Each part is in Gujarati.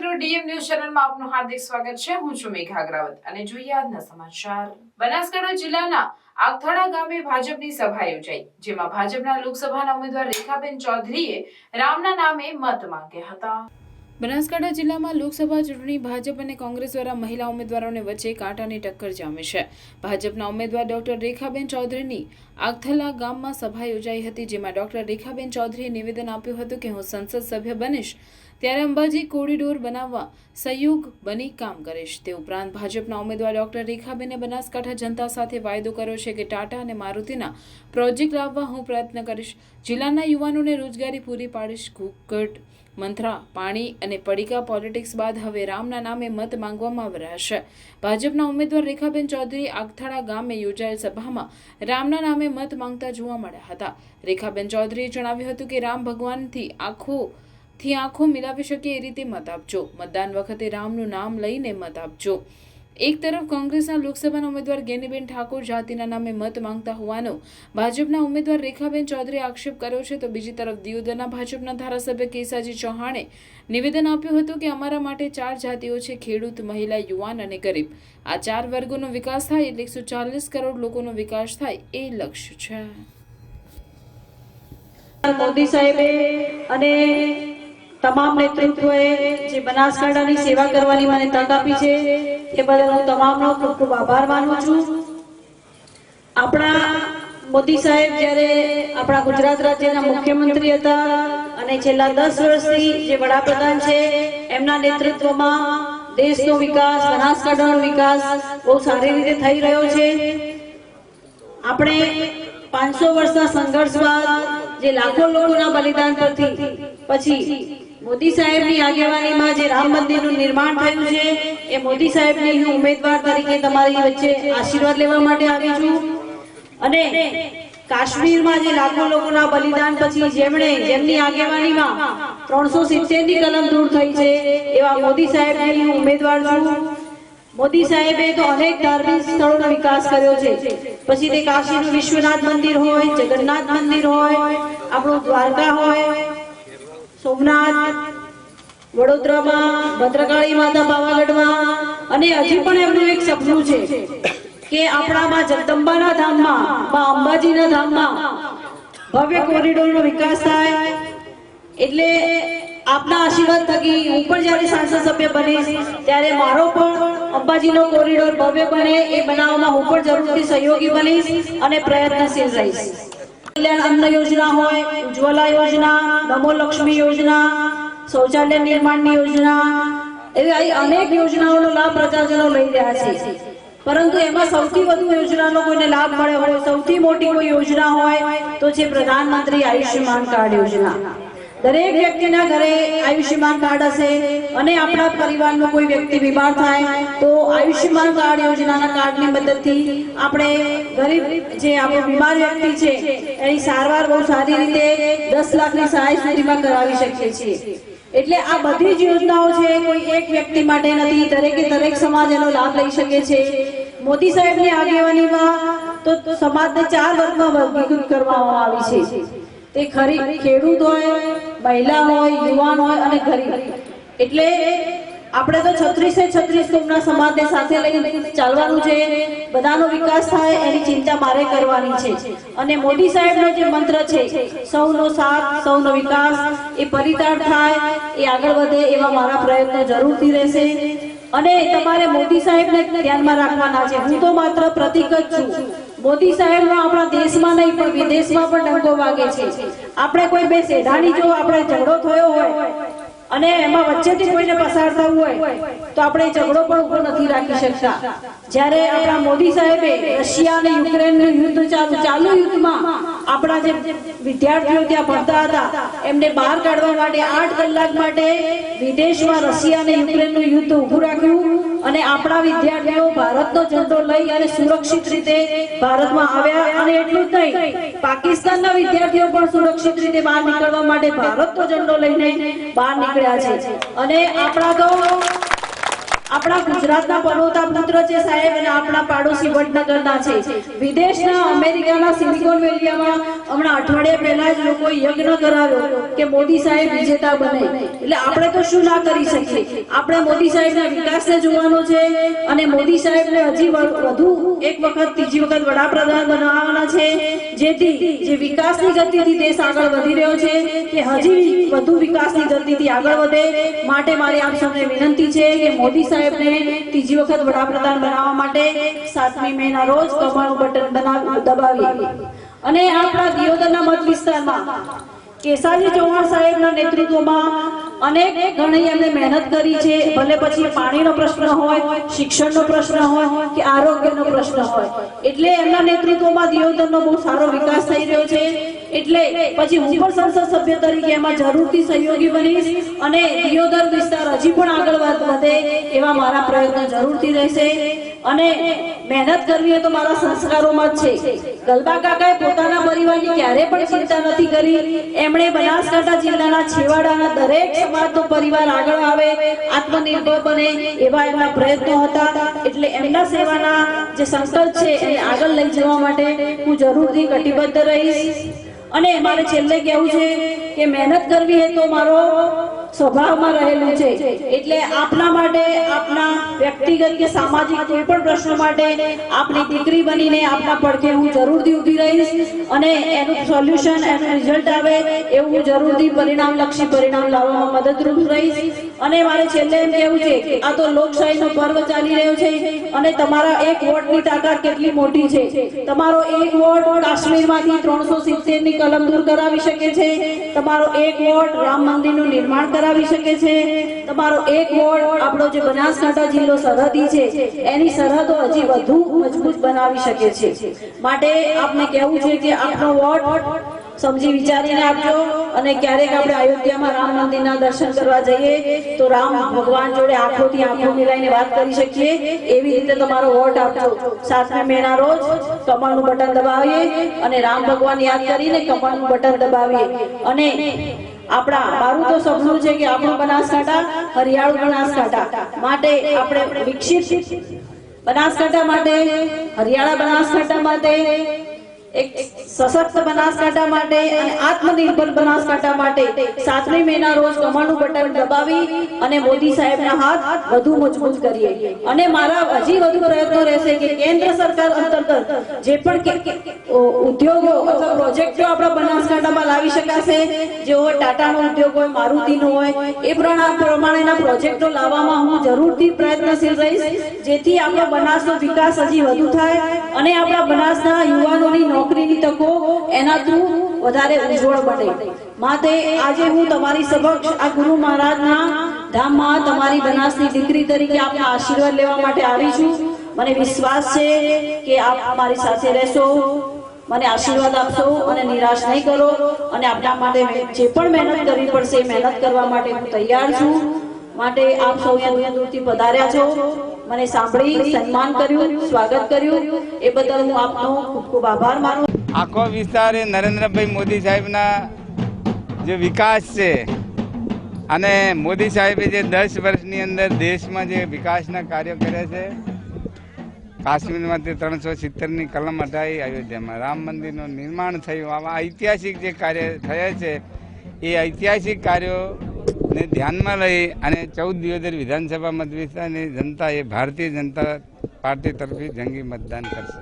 મિત્રો ડીએમ ન્યૂઝ ચેનલમાં આપનું હાર્દિક સ્વાગત છે। હું છું મેઘા અગ્રવાલ અને જોઈએ આજના સમાચાર। બનાસકાંઠા જિલ્લાના આગથળા ગામે ભાજપની સભા યોજાઈ, જેમાં ભાજપના લોકસભાના ઉમેદવાર રેખાબેન ચૌધરીએ રામના નામે મત માંગ્યા હતા। બનાસકાંઠા જિલ્લામાં લોકસભા ચૂંટણી ભાજપ અને કોંગ્રેસ દ્વારા મહિલા ઉમેદવારોને વચ્ચે કાંટાની ટક્કર જામી છે। ભાજપના ઉમેદવાર ડોક્ટર રેખાબેન ચૌધરીની આગથલા ગામમાં સભા યોજાઈ હતી, જેમાં ડોક્ટર રેખાબેન ચૌધરીએ નિવેદન આપ્યું હતું કે હું સંસદ સભ્ય બનીશ ત્યારે અંબાજી કોરિડોર બનાવવા સહયોગ બની કામ કરીશ। તે ઉપરાંત ભાજપના ઉમેદવાર ડોક્ટર રેખાબેને બનાસકાંઠા જનતા સાથે વાયદો કર્યો છે કે ટાટા અને મારુતિના પ્રોજેક્ટ લાવવા હું પ્રયત્ન કરીશ, જિલ્લાના યુવાનોને રોજગારી પૂરી પાડીશ। ઘૂંઘટ, મંત્રા, પાણી અને પડીકા પોલિટિક્સ બાદ હવે રામના નામે મત માંગવામાં આવી રહ્યા છે। ભાજપના ઉમેદવાર રેખાબેન ચૌધરી આગથળા ગામે યોજાયેલ સભામાં રામના નામે મત માંગતા જોવા મળ્યા હતા। રેખાબેન ચૌધરીએ જણાવ્યું હતું કે રામ ભગવાનથી આંખો મિલાવી શકે એ રીતે મત આપજો, મતદાન વખતે રામનું નામ લઈને મત આપજો। એક તરફ કોંગ્રેસના લોકસભાના ઉમેદવાર ગેનીબેન ઠાકોર જાતિના નામે મત માંગતા હોવાનો ભાજપના ઉમેદવાર રેખાબેન ચૌધરીએ આક્ષેપ કર્યો છે, તો બીજી તરફ દિયોદરના ભાજપના ધારાસભ્ય કેસાજી ચૌહાણે નિવેદન આપ્યું હતું કે અમારા માટે 4 જાતિઓ છે, ખેડૂત, મહિલા, યુવાન અને ગરીબ। આ 4 વર્ગોનો વિકાસ થાય એટલે 140 કરોડ લોકોનો વિકાસ થાય એ લક્ષ્ય છે। મોદી સાહેબે અને તમામ નેતૃત્વએ જે બનાસકાંઠાની સેવા કરવાની મને તક આપી છે એ બદલ હું તમામનો ખૂબ ખૂબ આભાર માનું છું। આપણા મોદી સાહેબ જ્યારે આપણા ગુજરાત રાજ્યના મુખ્યમંત્રી હતા અને છેલ્લા 10 વર્ષથી જે વડાપ્રધાન છે એમના નેતૃત્વમાં દેશનો વિકાસ, બનાસકાંઠાનો વિકાસ બહુ સારી રીતે થઈ રહ્યો છે। આપણે 500 વર્ષના સંઘર્ષ બાદ જે લાખો લોકોના બલિદાન પછી મોદી સાહેબની આગેવાનીમાં જે રામ મંદિરનું નિર્માણ થયું છે એ મોદી સાહેબની હું ઉમેદવાર તરીકે તમારી વચ્ચે આશીર્વાદ લેવા માટે આવી છું। અને કાશ્મીરમાં જે લાખો લોકોના બલિદાન પછી જેમની આગેવાનીમાં 370 ની કલમ દૂર થઈ છે એવા મોદી સાહેબની હું ઉમેદવાર છું। મોદી સાહેબે તો અનેક ધાર્મિક સ્થળોનો વિકાસ કર્યો છે, પછી તે કાશીનું વિશ્વનાથ મંદિર હોય, જગન્નાથ મંદિર હોય, આપણું દ્વારકા હોય, સોમનાથ, વડોદરામાં ભદ્રકાળી માતા, પાવાગઢમાં, અને હજી પણ એમનું એક સપનું છે કે આપણામાં જગદંબાના ધામમાં, અંબાજીના ધામમાં ભવ્ય કોરિડોરનો વિકાસ થાય। એટલે આપના આશીર્વાદ થકી હું પણ જ્યારે સાંસદ સભ્ય બનીશ ત્યારે મારો પણ અંબાજીનો કોરિડોર ભવ્ય બને એ બનાવવામાં હું પણ જરૂરથી સહયોગી બનીશ અને પ્રયત્નશીલ રહીશ। કલ્યાણ અન્ન યોજના હોય, ઉજ્જવલા યોજના, નમો લક્ષ્મી યોજના, શૌચાલય નિર્માણની યોજના, એવી અનેક યોજનાઓનો લાભ પ્રજાજનો લઈ રહ્યા છે, પરંતુ એમાં સૌથી વધુ યોજનાનો કોઈને લાભ મળ્યો હોય, સૌથી મોટી કોઈ યોજના હોય તો છે પ્રધાનમંત્રી આયુષ્યમાન કાર્ડ યોજના। દરેક વ્યક્તિના ઘરે આયુષ્યમાન કાર્ડ હશે અને આપણા પરિવારનો કોઈ વ્યક્તિ બીમાર થાય તો આયુષ્યમાન કાર્ડ યોજનાના કાર્ડની મદદથી આપણે ગરીબ જે આપણો બીમાર વ્યક્તિ છે એની સારવાર બહુ સારી રીતે 10 લાખની સહાય સુધીમાં કરાવી શકીએ છીએ। એટલે આ બધી જ યોજનાઓ છે કોઈ એક વ્યક્તિ માટે નથી, દરેક સમાજ એનો લાભ લઈ શકે છે। મોદી સાહેબની આગેવાનીમાં તો સમાજને 4 વર્ગમાં વર્ગીકૃત કરવામાં આવી છે, તે ખેડૂત હોય, મહિલા હોય, યુવાન હોય અને ગરીબ। એટલે આપણે તો 36 કોમના સમાજને સાથે લઈને ચાલવાનું છે, બધાનો વિકાસ થાય એની ચિંતા મારે કરવાની છે। અને મોદી સાહેબનો જે મંત્ર છે સૌનો સાથ, સૌનો વિકાસ, એ પરિતાળ થાય, એ આગળ વધે એવા મારા પ્રયત્નો જરૂરથી રહેશે। અને તમારે મોદી સાહેબને ધ્યાનમાં રાખવાના છે, હું તો માત્ર પ્રતીક જ છું। મોદી સાહેબનો આપણા દેશમાં નહીં પણ વિદેશમાં પણ ડંકો વાગે છે। આપણે કોઈ બે સેઢાની જો આપણે ઝઘડો થયો હોય અને એમાં વચ્ચેથી કોઈને પસાર થવું હોય તો આપણે ઝઘડો પણ ઉભો નથી રાખી શકતા। જ્યારે આપણા મોદી સાહેબે રશિયા અને યુક્રેનનું યુદ્ધ ચાલુ યુદ્ધમાં આપણા જે વિદ્યાર્થીઓ ત્યાં ભણતા હતા એમને બહાર કાઢવા માટે 8 કલાક માટે વિદેશમાં રશિયા અને યુક્રેનનું યુદ્ધ ઊભું રાખ્યું અને આપણા વિદ્યાર્થીઓ ભારતનો ઝંડો લઈ અને સુરક્ષિત રીતે ભારતમાં આવ્યા। અને એટલું જ નહીં, પાકિસ્તાનના વિદ્યાર્થીઓ પણ સુરક્ષિત રીતે બહાર નીકળવા માટે ભારતનો ઝંડો લઈને બહાર નીકળ્યા છે। અને આપણા તો આપણા ગુજરાતના પનોતા પુત્ર છે સાહેબ અને આપણા પાડોશી વડનગરના છે. વિદેશના અમેરિકાના સિલિકોન વેલીમાં હમણાં અઠવાડિયા પહેલા જ લોકોએ યજ્ઞ કરાવ્યો કે મોદી સાહેબ વિજેતા બને. એટલે આપણે તો શું ના કરી શકીએ. આપણે મોદી સાહેબના વિકાસને જોવાનો છે અને મોદી સાહેબને હજી વધુ એક વખત ત્રીજી વખત વડાપ્રધાન બનાવવાના છે, જેથી જે વિકાસની ગતિથી દેશ આગળ વધી રહ્યો છે કે હજી વધુ વિકાસની ગતિથી આગળ વધે. માટે મારી આપ સૌને વિનંતી છે કે મોદી સાહેબને ત્રીજી વખત વડાપ્રધાન બનાવવા માટે 7મી મેના રોજ કમળનું બટન દબાવીએ. અને આપણા દિયોદરના મત વિસ્તારમાં કેસાજી ચૌહાણ સાહેબના નેતૃત્વમાં અનેક ઘણી એમણે મહેનત કરી છે. ભલે પછી પાણીનો પ્રશ્ન હોય, શિક્ષણનો પ્રશ્ન હોય કે આરોગ્યનો પ્રશ્ન હોય, એટલે એમના નેતૃત્વમાં દિયોદરનો બહુ સારો વિકાસ થઈ રહ્યો છે. એટલે પછી હું પણ સંસદ સભ્ય તરીકે એમાં જરૂરથી સહયોગી બનીશ અને દિયોદર વિસ્તાર હજી પણ આગળ વધે એવા મારા પ્રયત્નો જરૂરથી રહેશે. અને મહેનત કરવી એ તો મારા સંસ્કારોમાં જ છે. ગલબા કાકાએ પોતાના પરિવારની ક્યારે પણ ચિંતા નથી કરી. એમણે બનાસકાંઠા જિલ્લાના છેવાડાના દરેક સમાજનો પરિવાર આગળ આવે, આત્મનિર્ભર બને એવા એમના પ્રયત્નો હતા. એટલે એમના સેવાના જે સંકલ્પ છે એને આગળ લઈ જવા માટે હું જરૂરથી કટિબદ્ધ રહીશ. અને મારે છેલ્લે કહેવું છે કે મહેનત કરવી એ તો મારો સ્વભાવમાં રહેલું છે. એટલે આપના માટે, આપના વ્યક્તિગત કે સામાજિક કોઈ પણ પ્રશ્ન માટે આપની દીકરી બનીને આપના પડખે હું જરૂરથી ઊભી રહીશ અને એનું સોલ્યુશન, એનું રિઝલ્ટ આવે એવું હું જરૂરથી પરિણામલક્ષી પરિણામ લાવવામાં મદદરૂપ રહીશ. અને મારે છેલ્લે એમ કહેવું છે કે આ તો લોકશાહીનો પર્વ ચાલી રહ્યો છે અને તમારા એક વોટની તાકાત કેટલી મોટી છે. તમારો એક વોટ કાશ્મીરમાંથી 370ની કલમ દૂર કરાવી શકે છે. તમારો એક વોટ રામ મંદિરનું નિર્માણ કરાવી શકે છે. તમારો એક વોટ આપણો જે બનાસકાંઠા જિલ્લો સરહદી છે એની સરહદો હજી વધુ મજબૂત બનાવી શકે છે. માટે આપને કહેવું છે કે આપનો વોટ સમજી વિચારીને આપજો. અને ક્યારેક આપણે અયોધ્યામાં રામ મંદિરના દર્શન કરવા જઈએ તો રામ ભગવાન જોડે આંખોથી આંખો મિલાઈને વાત કરી શકીએ. એવી રીતે તમારો વોટ આપજો. 7મી મેના રોજ કમળનું બટન દબાવીએ અને રામ ભગવાન યાદ કરીને કમળનું બટન દબાવીએ. અને મારું તો સપનું છે કે આપણું બનાસકાંઠા હરિયાળું બનાસકાંઠા માટે આપણે વિકસિત બનાસકાંઠા માટે, હરિયાળા બનાસકાંઠા માટે, એક સશક્ત બનાસકાંઠા માટે અને આત્મનિર્ભર બનાસકાંઠા માટે 7મી મેના રોજ કમળનું બટન દબાવી અને મોદી સાહેબના હાથ વધુ મજબૂત કરીએ. અને મારા હજી વધુ પ્રયત્નો રહેશે કે કેન્દ્ર સરકાર અંતર્ગત જે પણ ઉદ્યોગો અથવા પ્રોજેક્ટો આપણા બનાસકાંઠામાં લાવી શકાશે, જેઓ ટાટાનો ઉદ્યોગ હોય, મારુતિનો હોય, એ પ્રમાણેના પ્રોજેક્ટો લાવવામાં હું જરૂરથી પ્રયત્નશીલ રહીશ, જેથી આપણો બનાસનો વિકાસ હજી વધુ થાય અને આપણા બનાસના યુવાનોની નોકરીની તકો એના થ્રુ વધારે ઉજ્જવળ બને. માટે આજે હું તમારી સમક્ષ આ ગુરુ મહારાજના ધામમાં તમારી બનાસની દીકરી તરીકે આપના આશીર્વાદ લેવા માટે આવી છું. મને વિશ્વાસ છે કે આપ મારી સાથે રહેશો, મને આશીર્વાદ આપશો અને નિરાશ નહીં કરો. અને આપના માટે જે પણ મહેનત કરવી પડશે મહેનત કરવા માટે હું તૈયાર છું. માટે આપ સૌ અહીંયા દૂરથી પધાર્યા છો, મને સાંભળી સન્માન કર્યું, સ્વાગત કર્યું, એ બદલ હું આપનો ખૂબ ખૂબ આભાર માનું. આખો વિસ્તાર એ નરેન્દ્રભાઈ મોદી સાહેબના જે વિકાસ છે અને મોદી સાહેબે જે 10 વર્ષની અંદર દેશમાં જે વિકાસના કાર્યો કર્યા છે, કાશ્મીરમાંથી 370ની કલમ હટાવી, અયોધ્યામાં રામ મંદિરનું નિર્માણ થયું, આવા ઐતિહાસિક જે કાર્ય થયા છે એ ઐતિહાસિક કાર્યોને ધ્યાનમાં લઈ અને 14 દિયોદર વિધાનસભા મત વિસ્તારની જનતા એ ભારતીય જનતા પાર્ટી તરફથી જંગી મતદાન કરશે.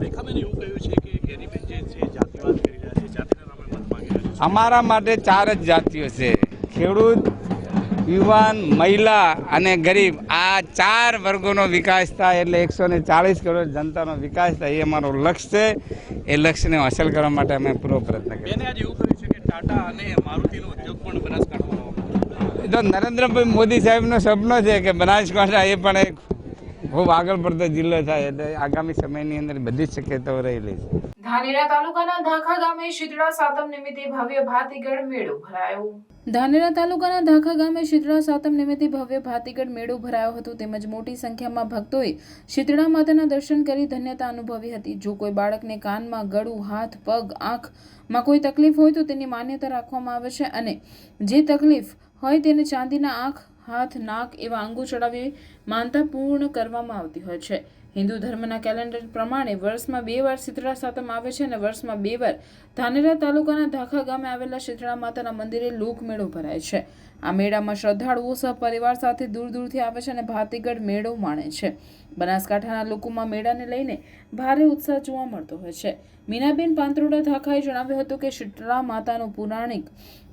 રેખાબેન એવું કહ્યું છે કે ગેરીબેન જે છે જાતિવાદ કરી રહ્યા છે, જાતિના નામે મત માંગી રહ્યા છે. અમારા માટે 4 જ જાતિઓ છે: ખેડૂત, યુવાન, મહિલા અને ગરીબ. આ 4 વર્ગોનો વિકાસ થાય એટલે 140 કરોડ જનતાનો વિકાસ થાય એ અમારો લક્ષ્ય છે. એ લક્ષ્યને હાંસલ કરવા માટે અમે પૂરો પ્રયત્ન કરીએ. બેને આજે એવું કહ્યું છે કે ટાટા અને મારુતિનો ઉદ્યોગ પણ બનાસકાંઠામાં તો નરેન્દ્રભાઈ મોદી સાહેબનો સપનો છે કે બનાસકાંઠા એ પણ એક ખૂબ આગળ પડતો જિલ્લો થાય. એટલે આગામી સમયની અંદર બધી જ શક્યતાઓ રહેલી છે. ધાનેરા તાલુકાના ધાખા ગામે શીતળા સાતમ નિમિત્તે ભવ્ય ભાતીગળ મેળો ભરાયો. ધાનેરા તાલુકાના ધાખા ગામે શીતળા સાતમ નિમિત્તે ભવ્ય ભાતીગળ મેળો ભરાયો હતો. તેમજ મોટી સંખ્યામાં ભક્તોએ શીતળા માતાના દર્શન કરી ધન્યતા અનુભવી હતી. જો કોઈ બાળકને કાનમાં, ગળું, હાથ, પગ, આંખમાં કોઈ તકલીફ હોય તો તેની માન્યતા રાખવામાં આવે છે અને જે તકલીફ હોય તેને ચાંદીના આંખ હાથ, નાક એવા અંગો ચડાવી માનતા પૂર્ણ કરવામાં આવતી હોય છે. હિન્દુ ધર્મના કેલેન્ડર પ્રમાણે વર્ષમાં 2 વાર શીતળા સાતમ આવે છે અને વર્ષમાં 2 વાર ધાનેરા તાલુકાના ધાખા ગામે આવેલા શીતળા માતાના મંદિરે લોકમેળો ભરાય છે. આ મેળામાં શ્રદ્ધાળુઓ સહપરિવાર સાથે દૂર દૂરથી આવે છે અને ભાતીગઢ મેળો માણે છે. બનાસકાંઠાના લોકોમાં મેળાને લઈને ભારે ઉત્સાહ જોવા મળતો હોય છે. મીનાબેન પાંત્રોડા ધાખાએ જણાવ્યું હતું કે શીતળા માતાનું પૌરાણિક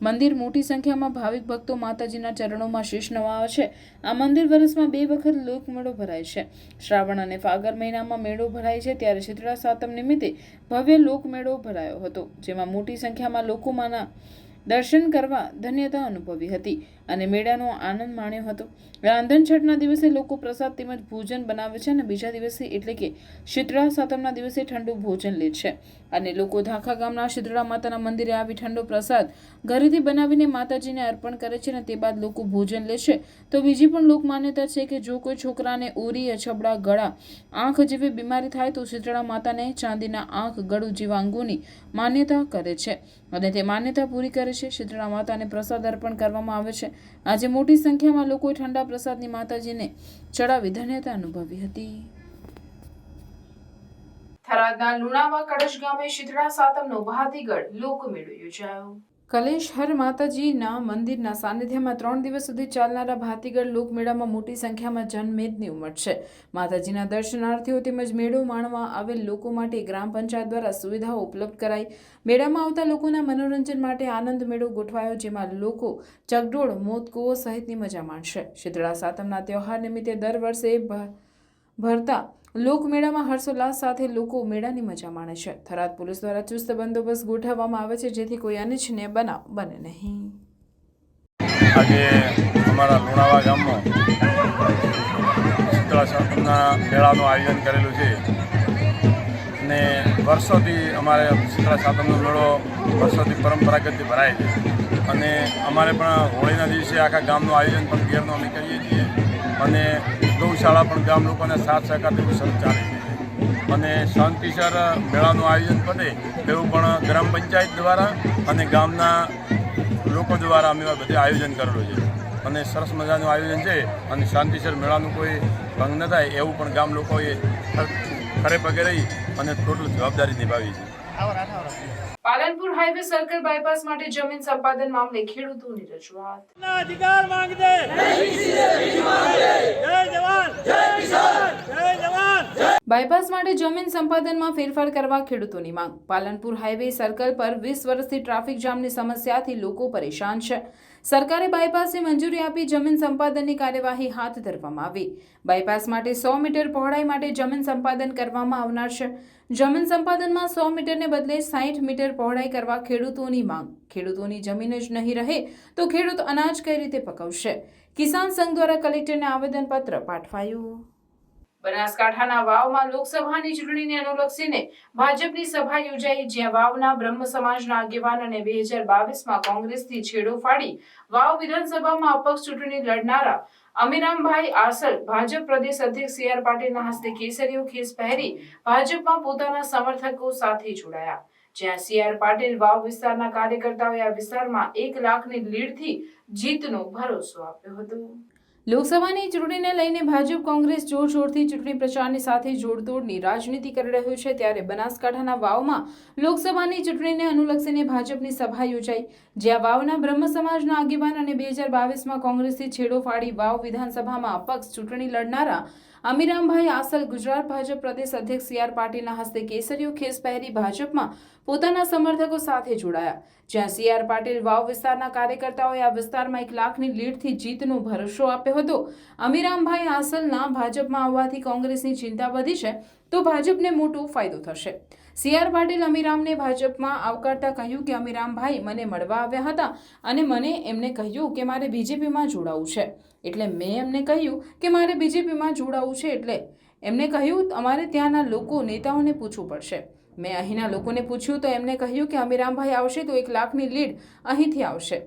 મંદિર મોટી સંખ્યામાં ભાવિક ભક્તો માતાજીના ચરણોમાં શીશ નવાવે છે. આ મંદિર વર્ષમાં 2 વખત લોકમેળો ભરાય છે. શ્રાવણ અને ફાગર મહિનામાં મેળો ભરાય છે, ત્યારે શીતળા સાતમ નિમિત્તે ભવ્ય લોકમેળો ભરાયો હતો, જેમાં મોટી સંખ્યામાં લોકોમાંના દર્શન કરવા ધન્યતા અનુભવી હતી અને મેળાનો આનંદ માણ્યો હતો. રાંધણછઠના દિવસે લોકો પ્રસાદ તેમજ ભોજન બનાવે છે અને બીજા દિવસે એટલે કે શીતળા સાતમના દિવસે ઠંડુ ભોજન લે છે અને લોકો ધાખા ગામના શીતળા માતાના મંદિરે આવી ઠંડો પ્રસાદ ઘરેથી બનાવીને માતાજીને અર્પણ કરે છે અને તે બાદ લોકો ભોજન લે છે. તો બીજી પણ લોક માન્યતા છે કે જો કોઈ છોકરાને ઉરી, અછબડા, ગળા, આંખ જેવી બીમારી થાય તો શીતળા માતાને ચાંદીના આંખ, ગળું જેવા અંગોની માન્યતા કરે છે અને તે માન્યતા પૂરી કરે છે. શીતળા માતાને પ્રસાદ અર્પણ કરવામાં આવે છે. આજે મોટી સંખ્યામાં લોકોએ ઠંડા પ્રસાદની માતાજીને ચડાવી ધન્યતા અનુભવી હતી. થરાદના લુણાવા કળશ ગામે શીતળા સાતમનો ભાતીગઢ લોકમેળો યોજાયો. કલેશહર માતાજીના મંદિરના સાનિધ્યમાં 3 દિવસ સુધી ચાલનારા ભાતીગઢ લોકમેળામાં મોટી સંખ્યામાં જનમેદની ઉમટશે. માતાજીના દર્શનાર્થીઓ તેમજ મેળો માણવા આવેલ લોકો માટે ગ્રામ પંચાયત દ્વારા સુવિધાઓ ઉપલબ્ધ કરાઈ. મેળામાં આવતા લોકોના મનોરંજન માટે આનંદ મેળો ગોઠવાયો, જેમાં લોકો ચકડોળ, મોતકુઓ સહિતની મજા માણશે. શીતળા સાતમના તહેવાર નિમિત્તે દર વર્ષે ભરતા લોકમેળામાં હર્ષોલ્લાસ સાથે લોકો મેળાની મજા માણે છે. થરાદ પોલીસ દ્વારા ચુસ્ત બંદોબસ્ત ગોઠવવામાં આવે છે, જેથી કોઈ અનિચ્છનીય બનાવ બને નહીં. આજે અમારા લુણાવા ગામમાં શીતળા સાતમના મેળાનું આયોજન કરેલું છે અને વર્ષોથી અમારે શીતળા સાતમનો મેળો વર્ષોથી પરંપરાગતથી ભરાય છે અને અમારે પણ હોળીના દિવસે આખા ગામનું આયોજન પણ ઘેરનું અમે કરીએ છીએ અને ગૌશાળા પણ ગામ લોકોને સાથ સહકારથી સરસ ચાલે છે અને શાંતિસર મેળાનું આયોજન પતે એવું પણ ગ્રામ પંચાયત દ્વારા અને ગામના લોકો દ્વારા અમે બધે આયોજન કરેલું છે અને સરસ મજાનું આયોજન છે અને શાંતિસર મેળાનું કોઈ ભંગ ન થાય એવું પણ ગામ લોકોએ ખરે પગે રહી અને ટોટલ જવાબદારી નિભાવી છે. પાલનપુર હાઈવે સર્કલ બાયપાસ માટે જમીન સંપાદન મામલે ખેડૂતોની રજૂઆત. અધિકાર માંગતે જય જવાન જય કિસાન જય જવાન. બાયપાસ માટે જમીન સંપાદનમાં ફેરફાર કરવા ખેડૂતોની માંગ. પાલનપુર હાઈવે સર્કલ પર 20 વર્ષથી ટ્રાફિક જામની સમસ્યાથી લોકો પરેશાન છે. સરકારે બાયપાસની મંજૂરી આપી જમીન સંપાદનની કાર્યવાહી હાથ ધરવામાં આવી. બાયપાસ માટે 100 મીટર પહોળાઈ માટે જમીન સંપાદન કરવામાં આવનાર છે. જમીન સંપાદનમાં 100 મીટરને બદલે 60 મીટર પહોળાઈ કરવા ખેડૂતોની માંગ. ખેડૂતોની જમીન જ નહીં રહે તો ખેડૂત અનાજ કઈ રીતે પકવશે? કિસાન સંઘ દ્વારા કલેક્ટરને આવેદનપત્ર પાઠવાયું. બનાસકાંઠાના વાવમાં લોકસભાની ચૂંટણીને અનુલક્ષીને ભાજપની સભા યોજાઈ, જ્યાં વાવના બ્રહ્મ સમાજના આગેવાન અને 2022માં કોંગ્રેસથી છેડો ફાડી વાવ વિધાનસભામાં અપક્ષ ચૂંટણી લડનારા અમીરામભાઈ આસલ ભાજપ પ્રદેશ અધ્યક્ષ સી.આર. પાટીલના હસ્તે કેસરીઓ ખેસ પહેરી ભાજપમાં પોતાના સમર્થકો સાથે જોડાયા, જ્યાં સી.આર. પાટીલ વાવ વિસ્તારના કાર્યકર્તાઓએ આ વિસ્તારમાં 1 લાખની લીડથી જીતનો ભરોસો આપ્યો હતો. લોકસભાની ચૂંટણીને લઈને ભાજપ કોંગ્રેસ જોરશોરથી ચૂંટણી પ્રચારની સાથે જોડતોડની રાજનીતિ કરી રહ્યું છે, ત્યારે બનાસકાંઠાના વાવમાં લોકસભાની ચૂંટણીને અનુલક્ષીને ભાજપની સભા યોજાઈ, જ્યાં વાવના બ્રહ્મ સમાજના આગેવાન અને 2022માં કોંગ્રેસથી છેડો ફાડી વાવ વિધાનસભામાં અપક્ષ ચૂંટણી લડનારા અમીરામભાઈ આસલ ગુજરાત ભાજપ પ્રદેશ અધ્યક્ષ સી.આર. પાટીલના હસ્તે કેસરીઓ ખેસ પહેરી ભાજપમાં પોતાના સમર્થકો સાથે જોડાયા, જ્યાં સી.આર. પાટીલ વાવ વિસ્તારના કાર્યકર્તાઓએ આ વિસ્તારમાં 1 લાખની લીડથી જીતનો ભરોસો આપ્યો હતો. અમીરામભાઈ આસલના ભાજપમાં આવવાથી કોંગ્રેસની ચિંતા વધી છે તો ભાજપને મોટો ફાયદો થશે. સી.આર. પાટીલ અમીરામને ભાજપમાં આવકારતા કહ્યું કે અમીરામભાઈ મને મળવા આવ્યા હતા અને મને એમને કહ્યું કે મારે બીજેપીમાં જોડાવું છે, એટલે મેં એમને કહ્યું કે મારે બીજેપીમાં જોડાવું છે, એટલે એમને કહ્યું અમારે ત્યાંના લોકો નેતાઓને પૂછવું પડશે. મેં અહીંના લોકોને પૂછ્યું તો એમને કહ્યું કે અમીરામભાઈ આવશે તો 1 લાખની લીડ અહીંથી આવશે.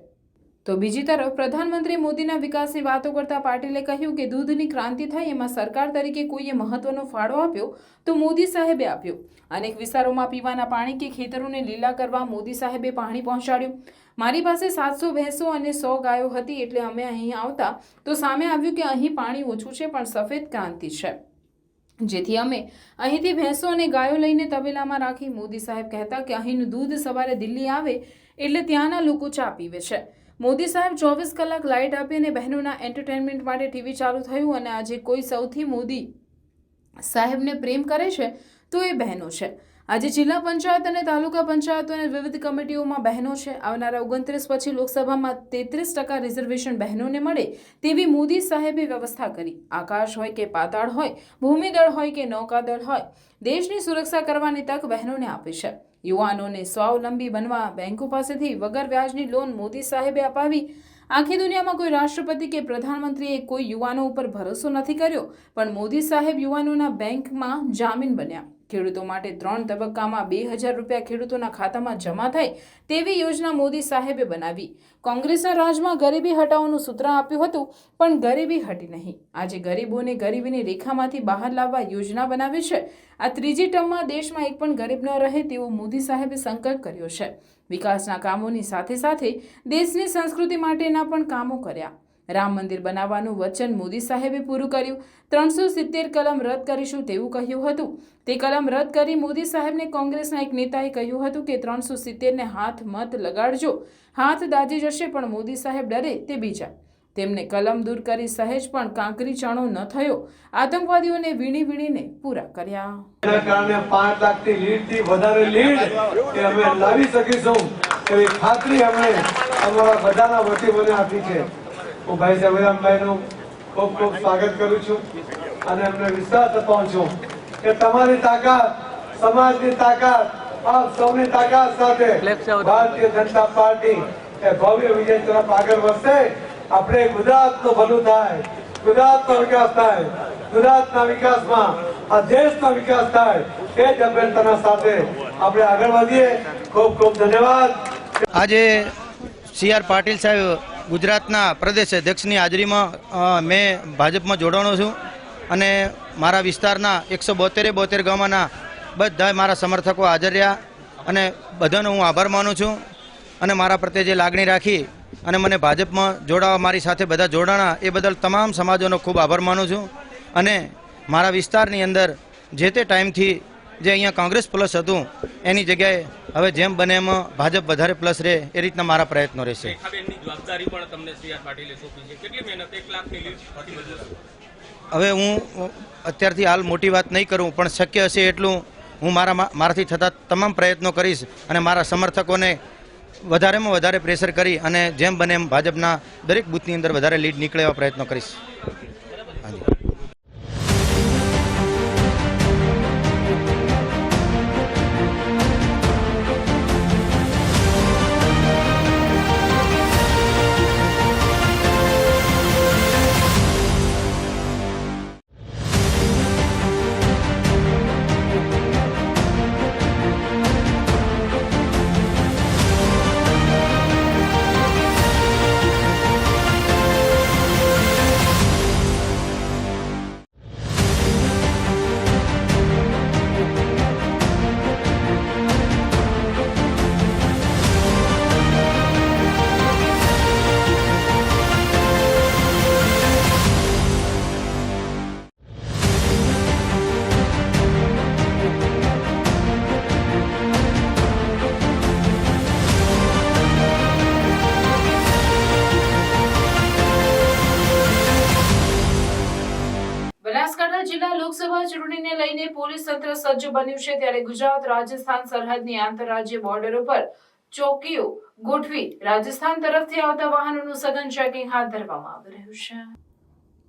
તો બીજી તરફ પ્રધાનમંત્રી મોદીના વિકાસની વાતો કરતા પાટીલે કહ્યું કે દૂધની ક્રાંતિ થઈ એમાં સરકાર તરીકે કોઈએ મહત્વનો ફાળો આપ્યો તો મોદી સાહેબે આપ્યો. અનેક વિસ્તારોમાં પીવાના પાણી કે ખેતરોને લીલા કરવા મોદી સાહેબે પાણી પહોંચાડ્યું. મારી પાસે 700 ભેંસો અને 100 ગાયો હતી એટલે અમે અહીં આવતા તો સામે આવ્યું કે અહીં પાણી ઓછું છે પણ સફેદ ક્રાંતિ છે, જેથી અમે અહીંથી ભેંસો અને ગાયો લઈને તબેલામાં રાખી. મોદી સાહેબ કહેતા કે અહીંનું દૂધ સવારે દિલ્હી આવે એટલે ત્યાંના લોકો ચા પીવે છે. મોદી સાહેબ 24 કલાક લાઇટ આપી અને બહેનોના એન્ટરટેનમેન્ટ માટે ટીવી ચાલુ થયું. અને આજે કોઈ સૌથી મોદી સાહેબને પ્રેમ કરે છે તો એ બહેનો છે. આજે જિલ્લા પંચાયત અને તાલુકા પંચાયતો અને વિવિધ કમિટીઓમાં બહેનો છે. આવનારા 29 પછી લોકસભામાં 33% રિઝર્વેશન બહેનોને મળે તેવી મોદી સાહેબે વ્યવસ્થા કરી. આકાશ હોય કે પાતાળ હોય, ભૂમિદળ હોય કે નૌકાદળ હોય, દેશની સુરક્ષા કરવાની તક બહેનોને આપી છે. યુવાનોને સ્વાવલંબી બનવા બેંકો પાસેથી વગર વ્યાજની લોન મોદી સાહેબે અપાવી. આખી દુનિયામાં કોઈ રાષ્ટ્રપતિ કે પ્રધાનમંત્રીએ કોઈ યુવાનો ઉપર ભરોસો નથી કર્યો, પણ મોદી સાહેબ યુવાનોના બેંકમાં જામીન બન્યા. ખેડૂતો માટે 3 તબક્કામાં 2000 રૂપિયા ખેડૂતોના ખાતામાં જમા થાય તેવી યોજના મોદી સાહેબે બનાવી. કોંગ્રેસના રાજમાં ગરીબી હટાવવાનું સૂત્ર આપ્યું હતું, પણ ગરીબી હટી નહીં. આજે ગરીબોને ગરીબીની રેખામાંથી બહાર લાવવા યોજના બનાવી છે. આ ત્રીજી ટર્મમાં દેશમાં એક પણ ગરીબ ન રહે તેવો મોદી સાહેબે સંકલ્પ કર્યો છે. વિકાસના કામોની સાથે સાથે દેશની સંસ્કૃતિ માટેના પણ કામો કર્યા. રામ મંદિર બનાવવાનું વચન મોદી સાહેબે પૂરું કર્યું. 370 કલમ રદ કરીશું તેવું કહ્યું હતું. તે કલમ રદ કરી મોદી સાહેબને કોંગ્રેસના એક નેતાએ કહ્યું હતું કે 370 ને હાથ મત લગાડજો, હાથ દાજી જશે, પણ મોદી સાહેબ ડરે તે બીજા. તેમને કલમ દૂર કરી સહેજ પણ કાંકરી ચાણો ન થયો. આતંકવાદીઓને વીણી વીણીને પૂરા કર્યા. એના કારણે 5 લાખથી લીડથી વધારે લીડ એ અમે લાવી શકીશું એવી ખાતરી અમે અમારા બધાના વતીઓને આપી છે. હું ભાઈ જયરામભાઈનું ખૂબ ખૂબ સ્વાગત કરું છું અને અમને વિશ્વાસ અપાવું છું કે તમારી તાકાત, સમાજની તાકાત, આપ સૌની તાકાત સાથે ભારતીય જનતા પાર્ટી એ ભવ્ય વિજય તરફ આગળ વધશે. આપણે ગુજરાતનું ભલું થાય, ગુજરાતનો વિકાસ થાય, ગુજરાતના વિકાસમાં આ દેશનો વિકાસ થાય એ જ અભ્યર્થના સાથે આપણે આગળ વધીએ. ખૂબ ખૂબ ધન્યવાદ. આજે CR પાટીલ સાહેબ ગુજરાતના પ્રદેશ અધ્યક્ષની હાજરીમાં મેં ભાજપમાં જોડાણો છું અને મારા વિસ્તારના 172 ગામોના બધા મારા સમર્થકો હાજર રહ્યા અને બધાનો હું આભાર માનું છું. અને મારા પ્રત્યે જે લાગણી રાખી અને મને ભાજપમાં જોડાવા મારી સાથે બધા જોડાણા એ બદલ તમામ સમાજોનો ખૂબ આભાર માનું છું. અને મારા વિસ્તારની અંદર જે તે ટાઈમથી જે અહીંયા કોંગ્રેસ પ્લસ હતું એની જગ્યાએ હવે જેમ બને એમ ભાજપ વધારે પ્લસ રહે એ રીતના મારા પ્રયત્નો રહેશે. હવે હું અત્યારથી હાલ મોટી વાત નહીં કરું, પણ શક્ય હશે એટલું હું મારાથી થતા તમામ પ્રયત્નો કરીશ અને મારા સમર્થકોને વધારેમાં વધારે પ્રેશર કરી અને જેમ બને એમ ભાજપના દરેક બૂથની અંદર વધારે લીડ નીકળે એવા પ્રયત્નો કરીશ. હાજી. બનાસકાંઠા જિલ્લા લોકસભા ચૂંટણીને લઈને પોલીસ તંત્ર સજ્જ બન્યું છે, ત્યારે ગુજરાત રાજસ્થાન સરહદની આંતરરાજ્ય બોર્ડર ઉપર ચોકીઓ ગોઠવી રાજસ્થાન તરફથી આવતા વાહનોનું સઘન ચેકિંગ હાથ ધરવામાં આવી રહ્યું છે.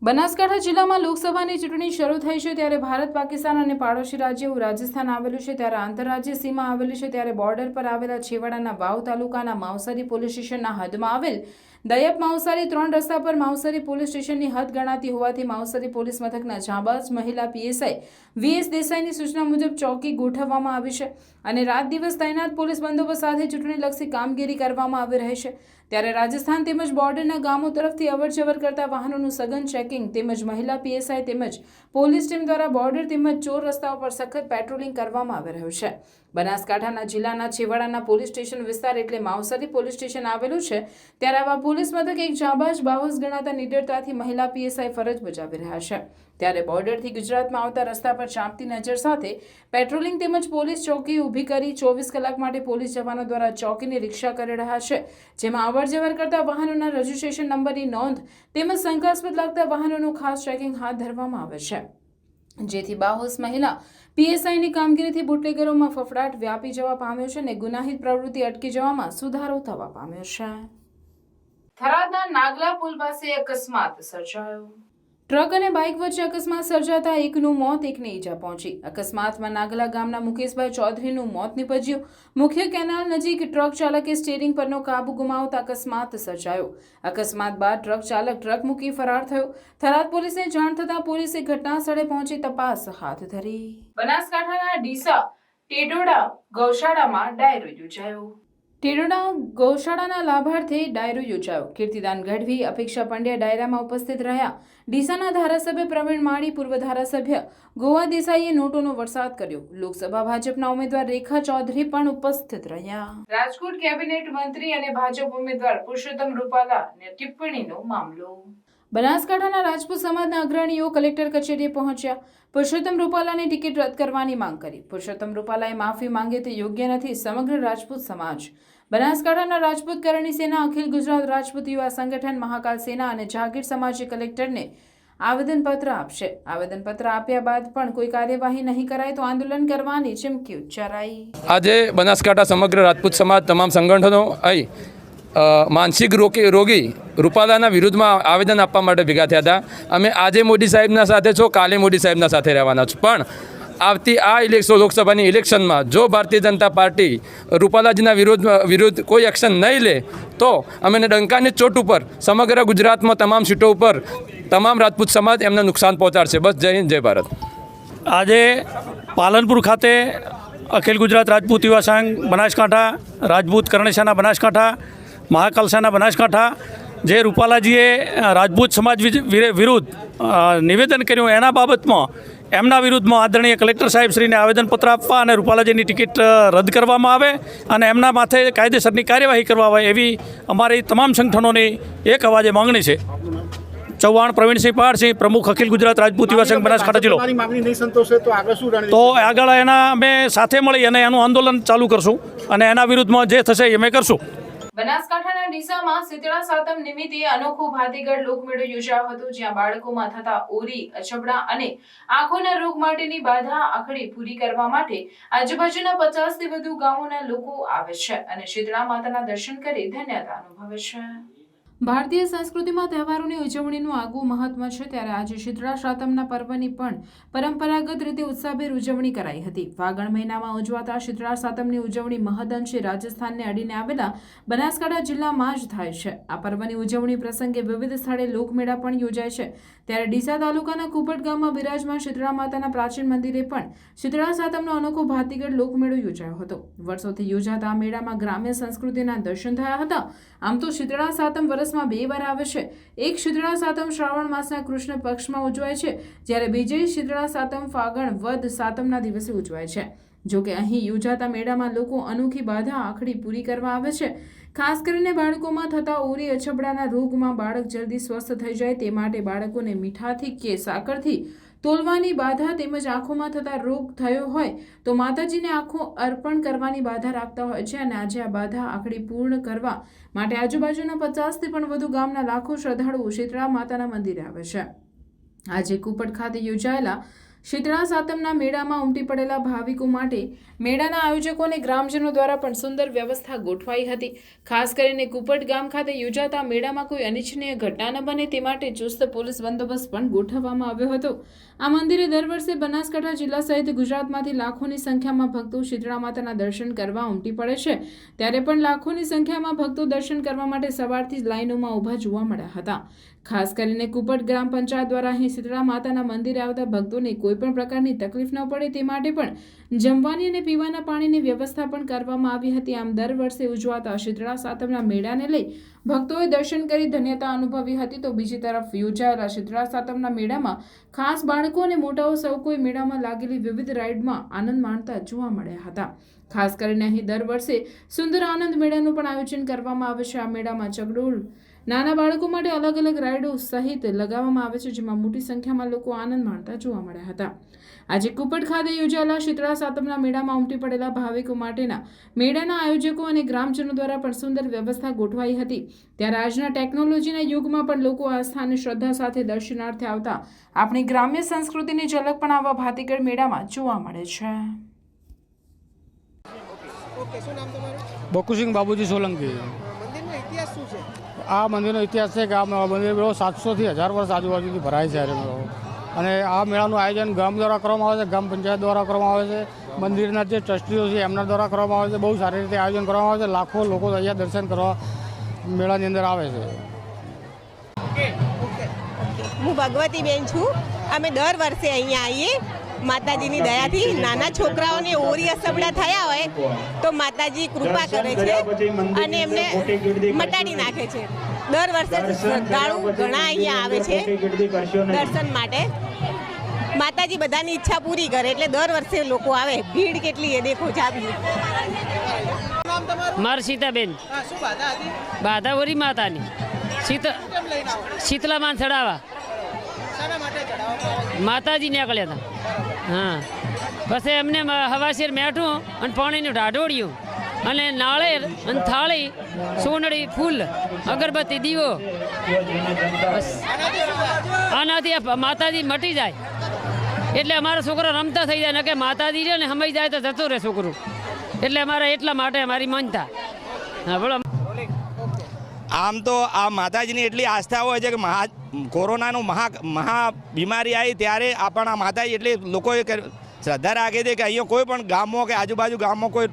બનાસકાંઠા જિલ્લામાં લોકસભાની ચૂંટણી શરૂ થઈ છે, ત્યારે ભારત, પાકિસ્તાન અને પાડોશી રાજ્ય એવું રાજસ્થાન આવેલું છે, ત્યારે આંતરરાજ્ય સીમા આવેલી છે. ત્યારે બોર્ડર પર આવેલા છેવાડાના વાવ તાલુકાના માવસરી પોલીસ સ્ટેશનના હદમાં આવેલ દયપ માવસારી 3 રસ્તા પર માવસારી પોલીસ સ્ટેશનની હદ ગણાતી હોવાથી માવસારી પોલીસ મથકના જાબાઝ મહિલા પીએસઆઈ વીએસ દેસાઈની સૂચના મુજબ ચોકી ગોઠવવામાં આવી છે અને રાત દિવસ તૈનાત પોલીસ બંદોબસ્ત સાથે ચૂંટણીલક્ષી કામગીરી કરવામાં આવી રહી છે। ત્યારે રાજસ્થાન તેમજ બોર્ડરના ગામો તરફથી અવરજવર કરતા વાહનોનું સઘન ચેકિંગ તેમજ મહિલા પીએસઆઈ તેમજ પોલીસ ટીમ દ્વારા બોર્ડર તેમજ ચોર રસ્તાઓ પર સખત પેટ્રોલિંગ કરવામાં આવી રહ્યું છે। બનાસકાંઠાના જિલ્લાના છેવાડાના પોલીસ સ્ટેશન વિસ્તાર એટલે માવસારી પોલીસ સ્ટેશન આવેલું છે ત્યારે આવા પોલીસ મથક એક જાબાઝ બાહોશ ગણાતા નિડરતાથી મહિલા પીએસઆઈ ફરજ બજાવી રહ્યા છે। ત્યારે બોર્ડરથી ગુજરાતમાં આવતા રસ્તા પર ચાંપતી નજર સાથે પેટ્રોલિંગ તેમજ પોલીસ ચોકી ઊભી કરી 24 કલાક માટે પોલીસ જવાનો દ્વારા ચોકીની રિક્ષા કરી રહ્યા છે, જેમાં અવરજવર કરતા વાહનોના રજીસ્ટ્રેશન નંબરની નોંધ તેમજ શંકાસ્પદ લાગતા વાહનોનું ખાસ ચેકિંગ હાથ ધરવામાં આવે છે, જેથી બાહોશ મહિલા પીએસઆઈની કામગીરીથી બુટલેગરોમાં ફફડાટ વ્યાપી જવા પામ્યો છે અને ગુનાહિત પ્રવૃત્તિ અટકી જવામાં સુધારો થવા પામ્યો છે। થરાદના નાગલા પુલ પાસે અકસ્માત સર્જાયો। ટ્રક અને બાઇક વચ્ચે અકસ્માત સર્જાતા એકનું મોત, એકને ઈજા પહોંચી। અકસ્માતમાં નાગલા ગામના મુકેશભાઈ ચૌધરીનું મોત નીપજ્યું। મુખ્ય કેનાલ નજીક ટ્રક ચાલકે સ્ટીયરિંગ પરનો કાબુ ગુમાવતા અકસ્માત સર્જાયો। અકસ્માત બાદ ટ્રક ચાલક ટ્રક મૂકી ફરાર થયો। થરાદ પોલીસને જાણ થતાં પોલીસે ઘટના સ્થળે પહોંચી તપાસ હાથ ધરી। બનાસકાંઠાના ડીસા ટેડોડા ગૌશાળામાં ડાયરો યોજાયો। ટેડોડા ગૌશાળાના લાભાર્થે ડાયરો યોજાયો। કીર્તિદાન ગઢવી, અપેક્ષા પંડ્યા ડાયરામાં ઉપસ્થિત રહ્યા। ડીસાના ધારાસભ્ય પ્રવીણ માળી, પૂર્વ ધારાસભ્ય ગોવા દેસાઈએ નોટોનો વરસાદ કર્યો। લોકસભા ભાજપના ઉમેદવાર રેખા ચૌધરી પણ ઉપસ્થિત રહ્યા। રાજકોટ કેબિનેટ મંત્રી અને ભાજપ ઉમેદવાર પુરુષોત્તમ રૂપાલાની ટિપ્પણીનો મામલો। બનાસકાંઠાના રાજપૂત સમાજના અગ્રણીઓ કલેક્ટર કચેરીએ પહોંચ્યા। પુરુષોત્તમ રૂપાલાની ટિકિટ રદ કરવાની માંગ કરી। પુરુષોત્તમ રૂપાલાએ માફી માંગે તે યોગ્ય નથી। સમગ્ર રાજપૂત સમાજ બનાસકાંઠાના રાજપૂત કરણી સેના, અખિલ ગુજરાત રાજપૂત યુવા સંગઠન, મહાકાલ સેના અને જાગીર સમાજે કલેક્ટરને આવેદનપત્ર આપશે। આવેદનપત્ર આપ્યા બાદ પણ કોઈ કાર્યવાહી નહીં કરાય તો આંદોલન કરવાની ચીમકી ઉચ્ચારાઈ। આજે બનાસકાંઠા સમગ્ર રાજપૂત સમાજ તમામ સંગઠનો અહીં માનસિક રોગી રૂપાલાના વિરુદ્ધમાં આવેદન આપવા માટે ભેગા થયા હતા। અમે આજે મોદી સાહેબના સાથે છો, કાલે મોદી સાહેબના સાથે રહેવાના છો, પણ આવતી આ લોકસભાની ઇલેક્શનમાં જો ભારતીય જનતા પાર્ટી રૂપાલાજીના વિરુદ્ધ કોઈ એક્શન નહીં લે તો અમે ડંકાની ચોટ ઉપર સમગ્ર ગુજરાતમાં તમામ સીટો ઉપર તમામ રાજપૂત સમાજ એમને નુકસાન પહોંચાડશે। બસ જય હિન્દ, જય ભારત। આજે પાલનપુર ખાતે અખિલ ગુજરાત રાજપૂત યુવા સંઘ બનાસકાંઠા, રાજપૂત કરણી સેના બનાસકાંઠા, મહાકાલ સેના બનાસકાંઠા જે રૂપાલાજીએ રાજપૂત સમાજ વિરુદ્ધ નિવેદન કર્યું એના બાબતમાં એમના વિરુદ્ધમાં આદરણીય કલેક્ટર સાહેબશ્રીને આવેદનપત્ર આપવા અને રૂપાલાજીની ટિકિટ રદ કરવામાં આવે અને એમના માથે કાયદેસરની કાર્યવાહી કરવા આવે એવી અમારી તમામ સંગઠનોની એક અવાજે માંગણી છે। ચૌહાણ પ્રવીણસિંહ પહાડસિંહ, પ્રમુખ અખિલ ગુજરાત રાજપૂત યુવા સંઘ બનાસકાંઠા જિલ્લો। તો આગળ એના અમે સાથે મળી અને એનું આંદોલન ચાલુ કરશું અને એના વિરુદ્ધમાં જે થશે એ અમે કરશું। બનાસકાંઠાના ડીસામાં શીતળા સાતમ નિમિત્તે અનોખો ભાતીગળ લોકમેળો યોજાયો હતો, જ્યાં બાળકોમાં થતા ઓરી, અછબડા અને આંખોના રોગ માટેની બાધા આખડી પૂરી કરવા માટે આજુબાજુના 50 થી વધુ ગામોના લોકો આવે છે અને શીતળા માતાના દર્શન કરી ધન્યતા અનુભવે છે। ભારતીય સંસ્કૃતિમાં તહેવારોની ઉજવણીનું આગવું મહત્વ છે, ત્યારે આજે શીતળા સાતમના પર્વની પણ પરંપરાગત રીતે ઉત્સાહભેર ઉજવણી કરાઈ હતી। ફાગણ મહિનામાં ઉજવાતા શીતળા સાતમની ઉજવણી મહદઅંશે રાજસ્થાનને અડીને આવેલા બનાસકાંઠા જિલ્લામાં જ થાય છે। આ પર્વની ઉજવણી પ્રસંગે વિવિધ સ્થળે લોકમેળા પણ યોજાય છે। ત્યારે ડીસા તાલુકાના કુપટ ગામમાં બિરાજમાન શીતળા માતાના પ્રાચીન મંદિરે પણ શીતળા સાતમનો અનોખો ભાતીગળ લોકમેળો યોજાયો હતો। વર્ષોથી યોજાતા આ મેળામાં ગ્રામ્ય સંસ્કૃતિના દર્શન થયા હતા। આમ તો શીતળા સાતમ વર્ષમાં 2 વાર આવે છે। એક શીતળા સાતમ શ્રાવણ માસના કૃષ્ણ પક્ષમાં ઉજવાય છે, જ્યારે બીજી શીતળા સાતમ ફાગણ વદ સાતમના દિવસે ઉજવાય છે। જો કે અહીં યોજાતા મેળામાં લોકો અનોખી બાધા આખડી પૂરી કરવા આવે છે। ખાસ કરીને બાળકોમાં થતા ઓરી, અછબડાના રોગમાં બાળક જલ્દી સ્વસ્થ થઈ જાય તે માટે બાળકોને મીઠાથી કે સાકરથી તોલવાની બાધા તેમજ આંખોમાં થતા રોગ થયો હોય તો માતાજીને આંખો અર્પણ કરવાની બાધા રાખતા હોય છે અને આજે આ બાધા આખડી પૂર્ણ કરવા માટે આજુબાજુના 50 થી પણ વધુ ગામના લાખો શ્રદ્ધાળુઓ શીતળા માતાના મંદિરે આવે છે। આજે કુપટ ખાતે યોજાયેલા શીતળા સાતમના મેળામાં ઉમટી પડેલા ભાવિકો માટે મેળાના આયોજકો અને ગ્રામજનો દ્વારા પણ સુંદર વ્યવસ્થા ગોઠવાઈ હતી. ખાસ કરીને કુપટ ગામ ખાતે યોજાતા મેળામાં કોઈ અનિચ્છનીય ઘટના ન બને તે માટે ચુસ્ત પોલીસ બંદોબસ્ત પણ ગોઠવવામાં આવ્યો હતો. આ મંદિરે દર વર્ષે બનાસકાંઠા જિલ્લા સહિત ગુજરાતમાંથી લાખોની સંખ્યામાં ભક્તો શીતળા માતાના દર્શન કરવા ઉમટી પડે છે. ત્યારે પણ લાખોની સંખ્યામાં ભક્તો દર્શન કરવા માટે સવારથી જ લાઈનોમાં ઊભા જોવા મળ્યા હતા. ખાસ કરીને કુપટ ગ્રામ પંચાયત દ્વારા અહીં શીતળા માતાના મંદિરે આવતા ભક્તોને કોઈ પણ પ્રકારની તકલીફ ન પડે તે માટે પણ જમવાની અને પીવાના પાણીની વ્યવસ્થા પણ કરવામાં આવી હતી. આમ દર વર્ષે ઉજવાતા શીતળા સાતમના મેળાને લઈ ભક્તોએ દર્શન કરી ધન્યતા અનુભવી હતી. તો બીજી તરફ યોજાયેલા શીતળા સાતમના મેળામાં ખાસ બાળકો અને મોટાઓ સૌ કોઈ મેળામાં લાગેલી વિવિધ રાઇડમાં આનંદ માણતા જોવા મળ્યા હતા. ખાસ કરીને અહીં દર વર્ષે સુંદર આનંદ મેળાનું પણ આયોજન કરવામાં આવે છે. આ મેળામાં ચકડોળ નાના બાળકો માટે અલગ અલગ રાઇડો સહિત લગાવવામાં આવે છે, જેમાં મોટી સંખ્યામાં લોકો આનંદ માણતા જોવા મળ્યા હતા. આજે કુપટ ખાતે યોજાયેલા શીતળા સાતમના મેળામાં ઉમટી પડેલા ભાવિકો માટેના મેળાના આયોજકો અને ગ્રામજનો દ્વારા પણ સુંદર વ્યવસ્થા ગોઠવાઈ હતી. ત્યારે આજના ટેકનોલોજીના યુગમાં પણ લોકો આસ્થા અને શ્રદ્ધા સાથે દર્શનાર્થે આવતા આપણી ગ્રામ્ય સંસ્કૃતિની ઝલક પણ આવા ભાતીગળ મેળામાં જોવા મળે છે. બકુસિંહ બાબુજી સોલંકી. આ મંદિરનો ઇતિહાસ છે કે આ મંદિર મેળો 700 થી 1000 વર્ષ આજુબાજુથી ભરાય છે આ મેળો. અને આ મેળાનું આયોજન ગામ દ્વારા કરવામાં આવે છે, ગ્રામ પંચાયત દ્વારા કરવામાં આવે છે, મંદિરના જે ટ્રસ્ટીઓ છે એમના દ્વારા કરવામાં આવે છે. બહુ સારી રીતે આયોજન કરવામાં આવે છે. લાખો લોકો અહીંયા દર્શન કરવા મેળાની અંદર આવે છે. હું ભગવતીબેન છું. અમે દર વર્ષે અહીંયા આવીએ. માતાજીની દયાથી નાના છોકરાઓને ઓરી અસબડા થયા હોય તો માતાજી કૃપા કરે છે અને એમને મટાડી નાખે છે. દર વર્ષે શ્રદ્ધાળુ ઘણા અહીંયા આવે છે દર્શન માટે. માતાજી બધાની ઈચ્છા પૂરી કરે એટલે દર વર્ષે લોકો આવે. ભીડ કેટલી એ દેખો જાબી. માર સીતાબેન બાધા ઓરી માતાની શીતળામાં ચડાવવા માતાજી નીકળ્યા હતા. હા, પછી એમને હવાશેર મેઠું અને પાણીનું ઢાઢોળ્યું અને નાળેર અને થાળી સોનડી ફૂલ અગરબત્તી દીવો આનાથી માતાજી મટી જાય એટલે અમારા છોકરા રમતા થઈ જાય ને કે માતાજી રહે ને સમય જાય તો જતો રહે છોકરું. એટલે અમારા એટલા માટે અમારી માનતા. હા બોલો. આમ તો આ માતાજીની એટલી આસ્થા હોય છે કે કોરોનાનું મહા બીમારી આવી ત્યારે આપણા માતાજી એટલે લોકોએ શ્રદ્ધા રાખી હતી કે અહીંયા કોઈ પણ ગામમાં કે આજુબાજુ ગામમાં કોઈ